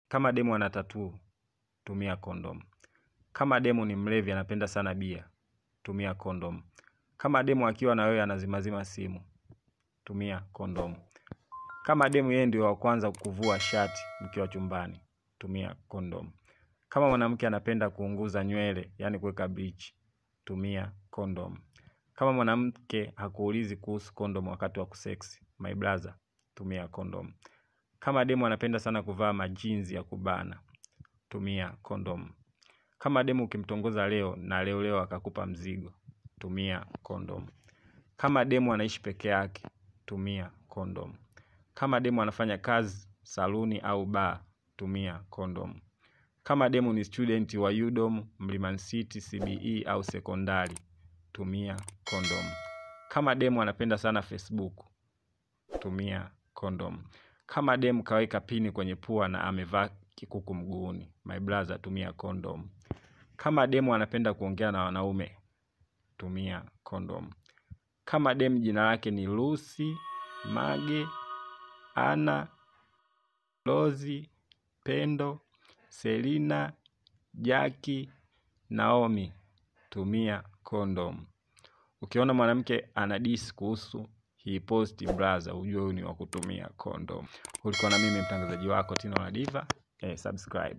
Kama demu ana tattoo, tumia condom. Kama demu ni mlevi anapenda sana bia, tumia condom. Kama demu akiwa na wewe anazimazima simu, tumia condom. Kama demu yeye ndio wa kwanza kuvua shati mkiwa chumbani, tumia condom. Kama mwanamke anapenda kuunguza nywele, yani kuweka bleach, tumia condom. Kama mwanamke hakuulizi kuhusu condom wakati wa kuseksi, my brother, tumia condom. Kama demu anapenda sana kuvaa majinzi ya kubana, tumia condom. Kama demu ukimtongoza leo na leo akakupa mzigo, tumia condom. Kama demu anaishi peke yake, tumia condom. Kama demu anafanya kazi saluni au bar, tumia condom. Kama demu ni student wa UDOM, Mlimani City, CBE au sekondari, tumia condom. Kama demu anapenda sana Facebook, tumia condom. Kama demu kaweka pini kwenye pua na amevaa kikuku mguuni, my brother, tumia condom. Kama demu anapenda kuongea na wanaume, tumia condom. Kama demu jina lake ni Lucy, Mage, Ana, Lozi, Pendo, Selina, Jackie, Naomi, tumia condom. Ukiona mwanamke anadisi kuhusu hii posti, brother, ujue huyu ni wa kutumia condom. Ulikuwa na mimi mtangazaji wako Tino la Diva. Subscribe.